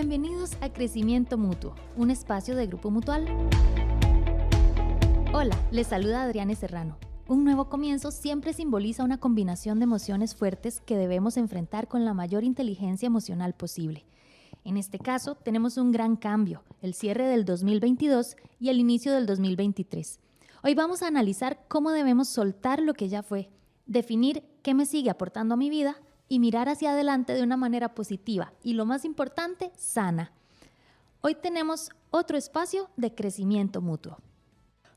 Bienvenidos a Crecimiento Mutuo, un espacio de Grupo Mutual. Hola, les saluda Adriana Serrano. Un nuevo comienzo siempre simboliza una combinación de emociones fuertes que debemos enfrentar con la mayor inteligencia emocional posible. En este caso, tenemos un gran cambio, el cierre del 2022 y el inicio del 2023. Hoy vamos a analizar cómo debemos soltar lo que ya fue, definir qué me sigue aportando a mi vida y mirar hacia adelante de una manera positiva y, lo más importante, sana. Hoy tenemos otro espacio de crecimiento mutuo.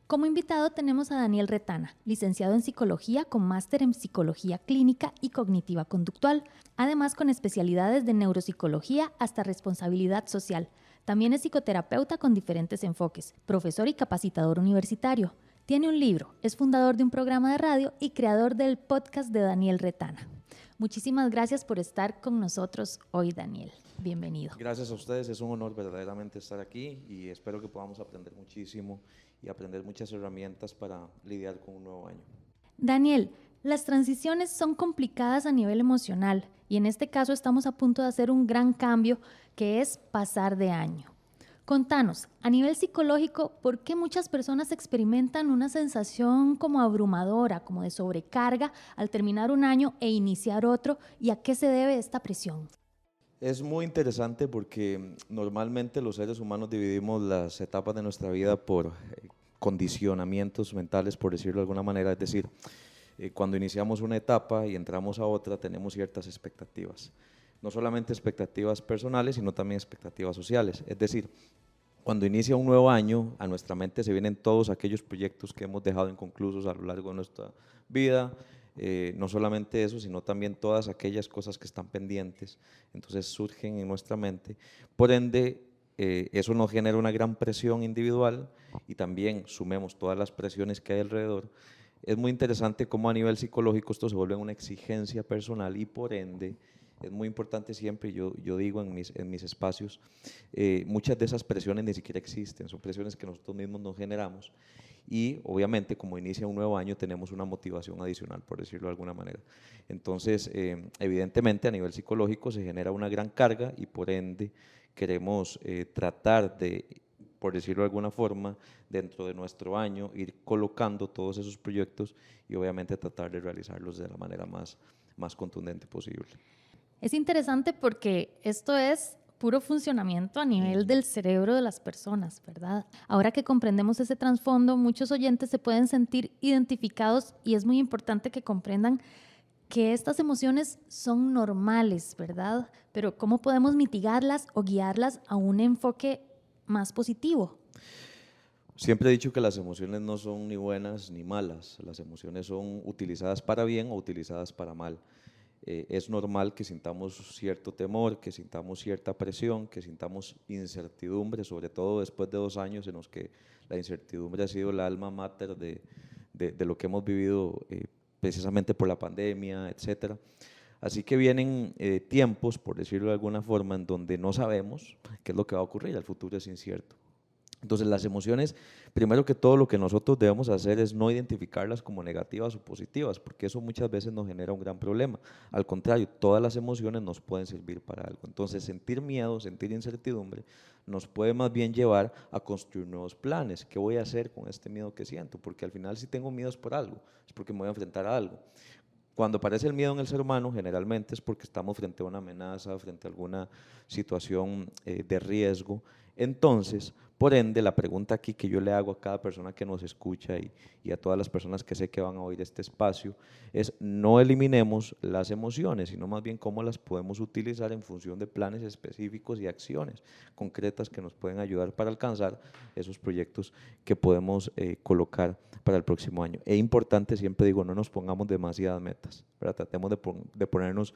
Como invitado tenemos a Daniel Retana, licenciado en Psicología con máster en Psicología Clínica y Cognitiva Conductual, además con especialidades de Neuropsicología hasta Responsabilidad Social. También es psicoterapeuta con diferentes enfoques, profesor y capacitador universitario. Tiene un libro, es fundador de un programa de radio y creador del podcast de Daniel Retana. Muchísimas gracias por estar con nosotros hoy, Daniel. Bienvenido. Gracias a ustedes, es un honor verdaderamente estar aquí y espero que podamos aprender muchísimo y aprender muchas herramientas para lidiar con un nuevo año. Daniel, las transiciones son complicadas a nivel emocional y en este caso estamos a punto de hacer un gran cambio que es pasar de año. Contanos, a nivel psicológico, ¿por qué muchas personas experimentan una sensación como abrumadora, como de sobrecarga al terminar un año e iniciar otro? ¿Y a qué se debe esta presión? Es muy interesante porque normalmente los seres humanos dividimos las etapas de nuestra vida por condicionamientos mentales, por decirlo de alguna manera, es decir, cuando iniciamos una etapa y entramos a otra tenemos ciertas expectativas, no solamente expectativas personales, sino también expectativas sociales, es decir, cuando inicia un nuevo año, a nuestra mente se vienen todos aquellos proyectos que hemos dejado inconclusos a lo largo de nuestra vida, no solamente eso, sino también todas aquellas cosas que están pendientes, entonces surgen en nuestra mente, por ende, eso nos genera una gran presión individual y también sumemos todas las presiones que hay alrededor. Es muy interesante cómo a nivel psicológico esto se vuelve una exigencia personal y por ende es muy importante siempre, yo digo en mis espacios, muchas de esas presiones ni siquiera existen, son presiones que nosotros mismos nos generamos y obviamente como inicia un nuevo año tenemos una motivación adicional, por decirlo de alguna manera. Entonces, evidentemente a nivel psicológico se genera una gran carga y por ende queremos tratar de, por decirlo de alguna forma, dentro de nuestro año ir colocando todos esos proyectos y obviamente tratar de realizarlos de la manera más contundente posible. Es interesante porque esto es puro funcionamiento a nivel del cerebro de las personas, ¿verdad? Ahora que comprendemos ese trasfondo, muchos oyentes se pueden sentir identificados y es muy importante que comprendan que estas emociones son normales, ¿verdad? Pero ¿cómo podemos mitigarlas o guiarlas a un enfoque más positivo? Siempre he dicho que las emociones no son ni buenas ni malas, las emociones son utilizadas para bien o utilizadas para mal. Es normal que sintamos cierto temor, que sintamos cierta presión, que sintamos incertidumbre, sobre todo después de 2 años en los que la incertidumbre ha sido el alma mater de lo que hemos vivido precisamente por la pandemia, etcétera. Así que vienen tiempos, por decirlo de alguna forma, en donde no sabemos qué es lo que va a ocurrir, el futuro es incierto. Entonces las emociones, primero que todo lo que nosotros debemos hacer es no identificarlas como negativas o positivas, porque eso muchas veces nos genera un gran problema. Al contrario, todas las emociones nos pueden servir para algo. Entonces sentir miedo, sentir incertidumbre, nos puede más bien llevar a construir nuevos planes. ¿Qué voy a hacer con este miedo que siento? Porque al final si tengo miedo es por algo, es porque me voy a enfrentar a algo. Cuando aparece el miedo en el ser humano, generalmente es porque estamos frente a una amenaza, frente a alguna situación de riesgo. Entonces, por ende, la pregunta aquí que yo le hago a cada persona que nos escucha y a todas las personas que sé que van a oír este espacio es no eliminemos las emociones, sino más bien cómo las podemos utilizar en función de planes específicos y acciones concretas que nos pueden ayudar para alcanzar esos proyectos que podemos colocar para el próximo año. Es importante, siempre digo, no nos pongamos demasiadas metas, ¿verdad? Tratemos de ponernos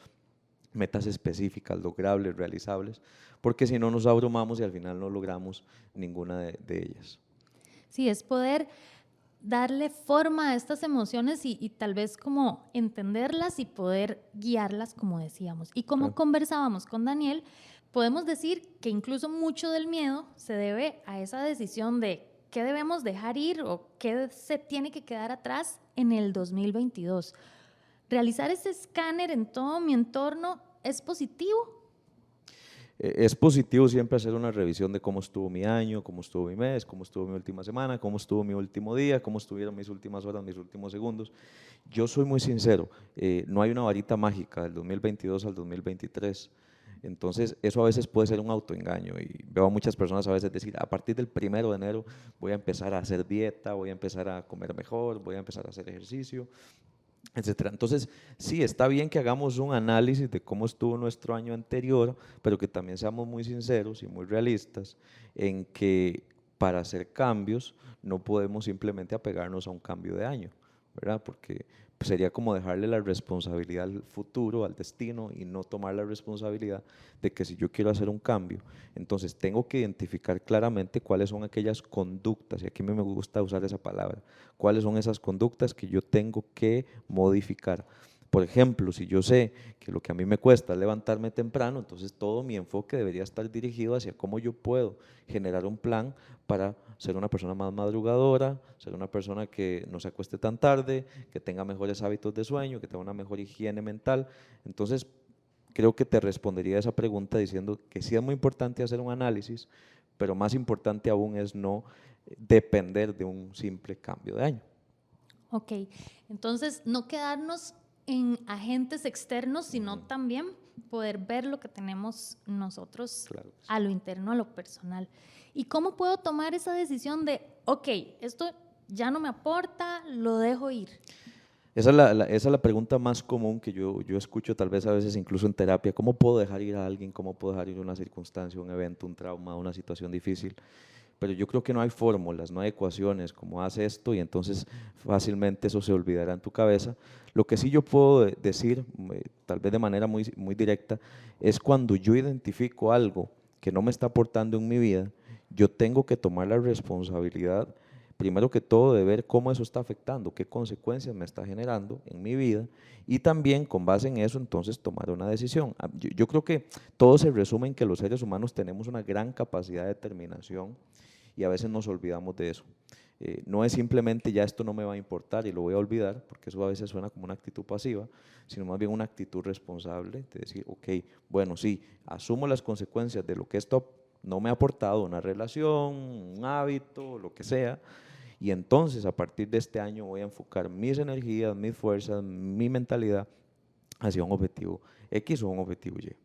metas específicas, logrables, realizables, porque si no nos abrumamos y al final no logramos ninguna de ellas. Sí, es poder darle forma a estas emociones y tal vez como entenderlas y poder guiarlas, como decíamos. Y como conversábamos con Daniel, podemos decir que incluso mucho del miedo se debe a esa decisión de qué debemos dejar ir o qué se tiene que quedar atrás en el 2022. Realizar ese escáner en todo mi entorno es positivo. Es positivo siempre hacer una revisión de cómo estuvo mi año, cómo estuvo mi mes, cómo estuvo mi última semana, cómo estuvo mi último día, cómo estuvieron mis últimas horas, mis últimos segundos. Yo soy muy sincero, no hay una varita mágica del 2022 al 2023. Entonces, eso a veces puede ser un autoengaño y veo a muchas personas a veces decir, a partir del 1 de enero voy a empezar a hacer dieta, voy a empezar a comer mejor, voy a empezar a hacer ejercicio, etcétera. Entonces, sí, está bien que hagamos un análisis de cómo estuvo nuestro año anterior, pero que también seamos muy sinceros y muy realistas en que para hacer cambios no podemos simplemente apegarnos a un cambio de año, ¿verdad? Porque sería como dejarle la responsabilidad al futuro, al destino, y no tomar la responsabilidad de que si yo quiero hacer un cambio, entonces tengo que identificar claramente cuáles son aquellas conductas, y aquí me gusta usar esa palabra, cuáles son esas conductas que yo tengo que modificar. Por ejemplo, si yo sé que lo que a mí me cuesta es levantarme temprano, entonces todo mi enfoque debería estar dirigido hacia cómo yo puedo generar un plan para ser una persona más madrugadora, ser una persona que no se acueste tan tarde, que tenga mejores hábitos de sueño, que tenga una mejor higiene mental. Entonces, creo que te respondería a esa pregunta diciendo que sí es muy importante hacer un análisis, pero más importante aún es no depender de un simple cambio de año. Ok, entonces no quedarnos en agentes externos, sino también poder ver lo que tenemos nosotros Claro que sí. a lo interno, a lo personal. ¿Y cómo puedo tomar esa decisión de, ok, esto ya no me aporta, lo dejo ir? Esa es la pregunta más común que yo escucho tal vez a veces incluso en terapia. ¿Cómo puedo dejar ir a alguien? ¿Cómo puedo dejar ir una circunstancia, un evento, un trauma, una situación difícil? Pero yo creo que no hay fórmulas, no hay ecuaciones como haz esto y entonces fácilmente eso se olvidará en tu cabeza. Lo que sí yo puedo decir, tal vez de manera muy, muy directa, es cuando yo identifico algo que no me está aportando en mi vida, yo tengo que tomar la responsabilidad, primero que todo, de ver cómo eso está afectando, qué consecuencias me está generando en mi vida y también con base en eso entonces tomar una decisión. Yo creo que todo se resume en que los seres humanos tenemos una gran capacidad de determinación y a veces nos olvidamos de eso. No es simplemente ya esto no me va a importar y lo voy a olvidar, porque eso a veces suena como una actitud pasiva, sino más bien una actitud responsable de decir, ok, bueno, sí, asumo las consecuencias de lo que esto no me ha aportado, una relación, un hábito, lo que sea, y entonces a partir de este año voy a enfocar mis energías, mis fuerzas, mi mentalidad hacia un objetivo X o un objetivo Y.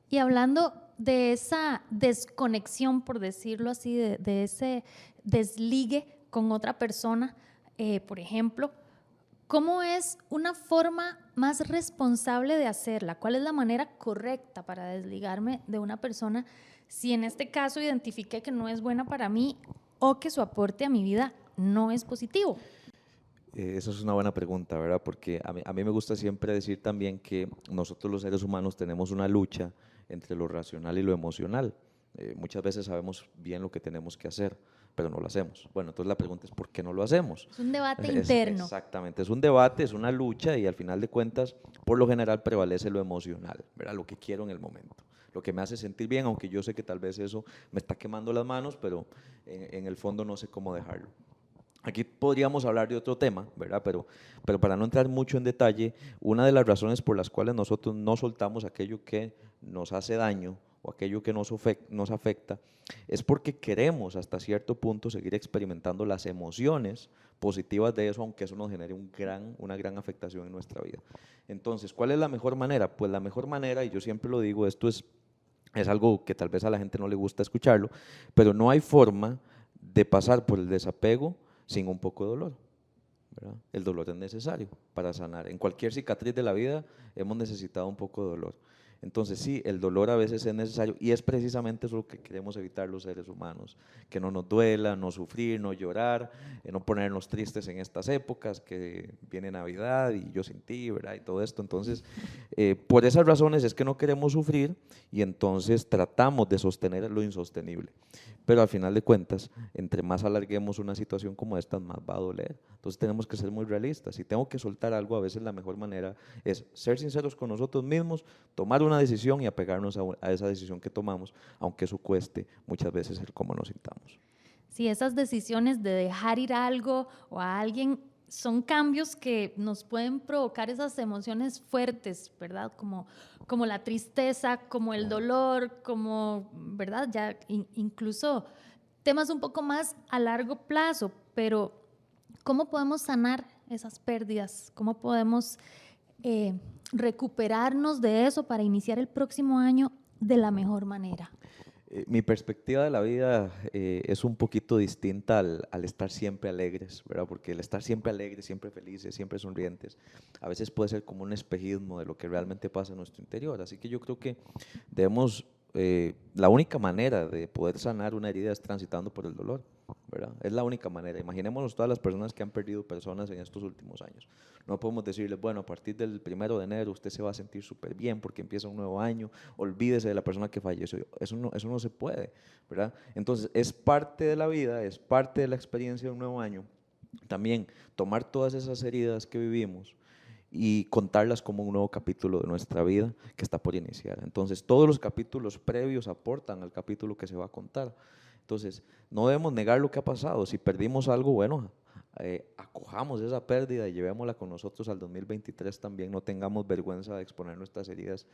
Y hablando de esa desconexión, por decirlo así, de ese desligue con otra persona, por ejemplo, ¿cómo es una forma más responsable de hacerla? ¿Cuál es la manera correcta para desligarme de una persona si en este caso identifiqué que no es buena para mí o que su aporte a mi vida no es positivo? Esa es una buena pregunta, ¿verdad? Porque a mí me gusta siempre decir también que nosotros los seres humanos tenemos una lucha entre lo racional y lo emocional. Muchas veces sabemos bien lo que tenemos que hacer, pero no lo hacemos. Bueno, entonces la pregunta es ¿por qué no lo hacemos? Es un debate interno. Exactamente, es un debate, es una lucha y al final de cuentas, por lo general prevalece lo emocional, ¿verdad? Lo que quiero en el momento, lo que me hace sentir bien, aunque yo sé que tal vez eso me está quemando las manos, pero en el fondo no sé cómo dejarlo. Aquí podríamos hablar de otro tema, ¿verdad? Pero para no entrar mucho en detalle, una de las razones por las cuales nosotros no soltamos aquello que nos hace daño o aquello que nos afecta es porque queremos hasta cierto punto seguir experimentando las emociones positivas de eso, aunque eso nos genere una gran afectación en nuestra vida. Entonces, ¿cuál es la mejor manera? Pues la mejor manera, y yo siempre lo digo, esto es algo que tal vez a la gente no le gusta escucharlo, pero no hay forma de pasar por el desapego sin un poco de dolor, ¿verdad? El dolor es necesario para sanar. En cualquier cicatriz de la vida hemos necesitado un poco de dolor. Entonces sí, el dolor a veces es necesario y es precisamente eso lo que queremos evitar los seres humanos, que no nos duela, no sufrir, no llorar, no ponernos tristes en estas épocas, que viene Navidad y yo sin ti, ¿verdad? Y todo esto. Entonces, por esas razones es que no queremos sufrir y entonces tratamos de sostener lo insostenible. Pero al final de cuentas, entre más alarguemos una situación como esta, más va a doler. Entonces tenemos que ser muy realistas. Si tengo que soltar algo, a veces la mejor manera es ser sinceros con nosotros mismos, tomar una decisión y apegarnos a esa decisión que tomamos, aunque eso cueste muchas veces el cómo nos sintamos. Si esas decisiones de dejar ir algo o a alguien son cambios que nos pueden provocar esas emociones fuertes, ¿verdad? Como la tristeza, como el dolor, como, ¿verdad? Ya incluso temas un poco más a largo plazo, pero ¿cómo podemos sanar esas pérdidas? ¿Cómo podemos recuperarnos de eso para iniciar el próximo año de la mejor manera? Mi perspectiva de la vida es un poquito distinta al estar siempre alegres, ¿verdad? Porque el estar siempre alegres, siempre felices, siempre sonrientes, a veces puede ser como un espejismo de lo que realmente pasa en nuestro interior. Así que yo creo que debemos, la única manera de poder sanar una herida es transitando por el dolor, ¿verdad? Es la única manera. Imaginémonos todas las personas que han perdido personas en estos últimos años. No podemos decirles, bueno, a partir del 1 de enero usted se va a sentir súper bien porque empieza un nuevo año, olvídese de la persona que falleció. Eso no se puede, ¿verdad? Entonces, es parte de la vida, es parte de la experiencia de un nuevo año. También tomar todas esas heridas que vivimos y contarlas como un nuevo capítulo de nuestra vida que está por iniciar. Entonces, todos los capítulos previos aportan al capítulo que se va a contar. Entonces, no debemos negar lo que ha pasado. Si perdimos algo, bueno, acojamos esa pérdida y llevémosla con nosotros al 2023 también. No tengamos vergüenza de exponer nuestras heridas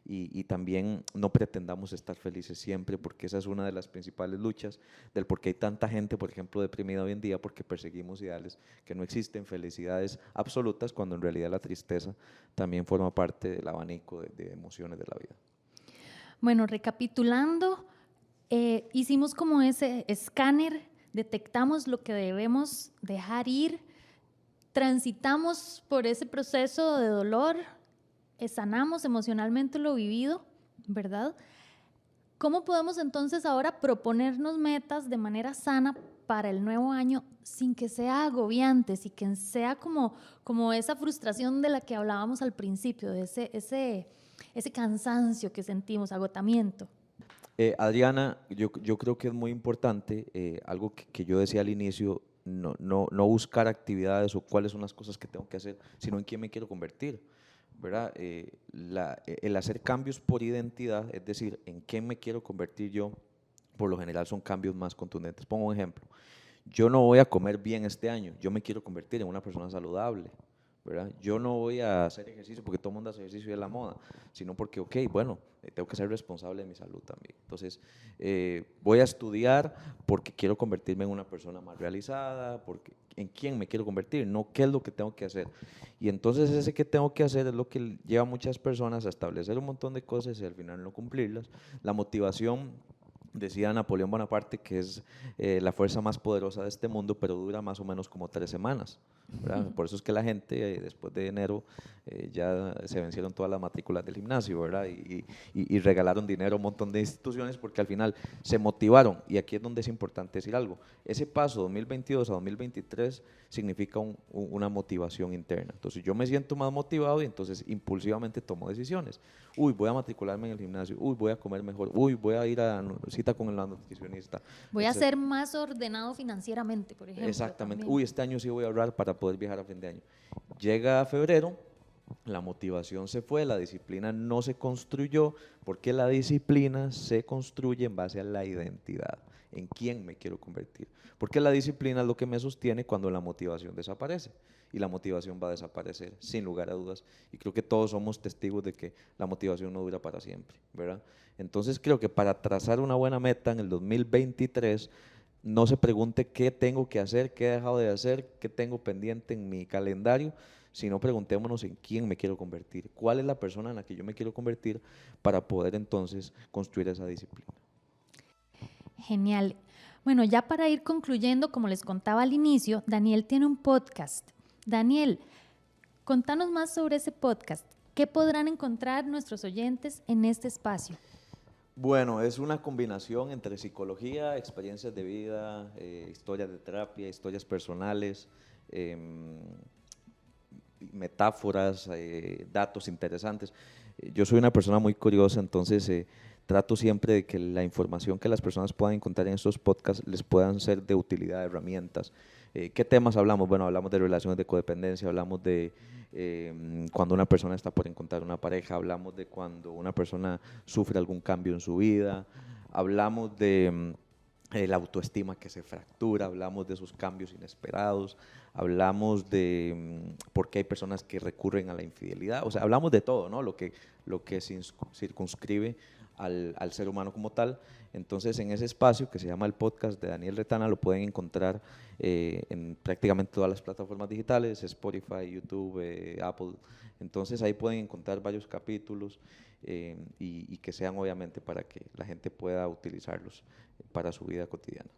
y también no pretendamos estar felices siempre, porque esa es una de las principales luchas del por qué hay tanta gente, por ejemplo, deprimida hoy en día, porque perseguimos ideales que no existen, felicidades absolutas, cuando en realidad la tristeza también forma parte del abanico de emociones de la vida. Bueno, recapitulando, hicimos como ese escáner, detectamos lo que debemos dejar ir, transitamos por ese proceso de dolor, sanamos emocionalmente lo vivido, ¿verdad? ¿Cómo podemos entonces ahora proponernos metas de manera sana para el nuevo año sin que sea agobiante, sin que sea como esa frustración de la que hablábamos al principio, de ese cansancio que sentimos, agotamiento? Adriana, yo creo que es muy importante, algo que yo decía al inicio, no buscar actividades o cuáles son las cosas que tengo que hacer, sino en quién me quiero convertir, ¿verdad? El hacer cambios por identidad, es decir, en qué me quiero convertir yo, por lo general son cambios más contundentes. Pongo un ejemplo, yo no voy a comer bien este año, yo me quiero convertir en una persona saludable, ¿verdad? Yo no voy a hacer ejercicio porque todo el mundo hace ejercicio y es la moda, sino porque, ok, bueno, tengo que ser responsable de mi salud también. Entonces, voy a estudiar porque quiero convertirme en una persona más realizada, porque en quién me quiero convertir, no qué es lo que tengo que hacer. Y entonces ese que tengo que hacer es lo que lleva a muchas personas a establecer un montón de cosas y al final no cumplirlas. La motivación, decía Napoleón Bonaparte, que es la fuerza más poderosa de este mundo, pero dura más o menos como 3 semanas, ¿verdad? Por eso es que la gente después de enero ya se vencieron todas las matrículas del gimnasio, ¿verdad? Y regalaron dinero a un montón de instituciones porque al final se motivaron. Y aquí es donde es importante decir algo. Ese paso 2022 a 2023 significa una motivación interna. Entonces yo me siento más motivado y entonces impulsivamente tomo decisiones. Uy, voy a matricularme en el gimnasio. Uy, voy a comer mejor. Uy, voy a ir a cita con la nutricionista. Voy a ser más ordenado financieramente, por ejemplo. Exactamente. También. Uy, este año sí voy a ahorrar para poder viajar a fin de año. Llega febrero, la motivación se fue, la disciplina no se construyó, porque la disciplina se construye en base a la identidad, en quién me quiero convertir. Porque la disciplina es lo que me sostiene cuando la motivación desaparece. Y la motivación va a desaparecer, sin lugar a dudas. Y creo que todos somos testigos de que la motivación no dura para siempre, ¿verdad? Entonces creo que para trazar una buena meta en el 2023, no se pregunte qué tengo que hacer, qué he dejado de hacer, qué tengo pendiente en mi calendario, sino preguntémonos en quién me quiero convertir, cuál es la persona en la que yo me quiero convertir para poder entonces construir esa disciplina. Genial. Bueno, ya para ir concluyendo, como les contaba al inicio, Daniel tiene un podcast. Daniel, contanos más sobre ese podcast. ¿Qué podrán encontrar nuestros oyentes en este espacio? Bueno, es una combinación entre psicología, experiencias de vida, historias de terapia, historias personales, metáforas, datos interesantes. Yo soy una persona muy curiosa, entonces trato siempre de que la información que las personas puedan encontrar en estos podcasts les puedan ser de utilidad, de herramientas. ¿Qué temas hablamos? Bueno, hablamos de relaciones de codependencia, hablamos de cuando una persona está por encontrar una pareja, hablamos de cuando una persona sufre algún cambio en su vida, hablamos de la autoestima que se fractura, hablamos de esos cambios inesperados, hablamos de por qué hay personas que recurren a la infidelidad, o sea, hablamos de todo, ¿no? Lo que circunscribe al ser humano como tal. Entonces, en ese espacio que se llama el podcast de Daniel Retana, lo pueden encontrar en prácticamente todas las plataformas digitales, Spotify, YouTube, Apple. Entonces, ahí pueden encontrar varios capítulos y que sean obviamente para que la gente pueda utilizarlos para su vida cotidiana.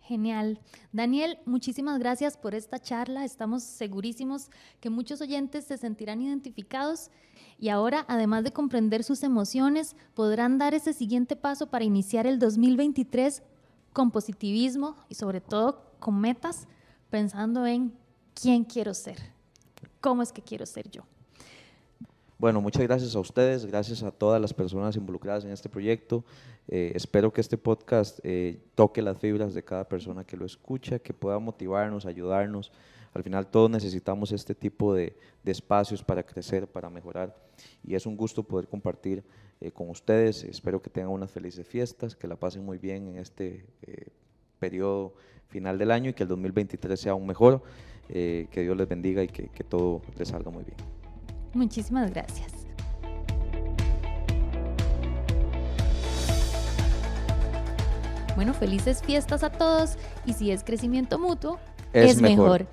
Genial. Daniel, muchísimas gracias por esta charla. Estamos segurísimos que muchos oyentes se sentirán identificados y ahora, además de comprender sus emociones, podrán dar ese siguiente paso para iniciar el 2023 con positivismo y sobre todo con metas, pensando en quién quiero ser, cómo es que quiero ser yo. Bueno, muchas gracias a ustedes, gracias a todas las personas involucradas en este proyecto. Espero que este podcast toque las fibras de cada persona que lo escucha, que pueda motivarnos, ayudarnos. Al final todos necesitamos este tipo de espacios para crecer, para mejorar. Y es un gusto poder compartir con ustedes. Espero que tengan unas felices fiestas, que la pasen muy bien en este periodo final del año y que el 2023 sea aún mejor. Que Dios les bendiga y que todo les salga muy bien. Muchísimas gracias. Bueno, felices fiestas a todos y si es crecimiento mutuo, es mejor.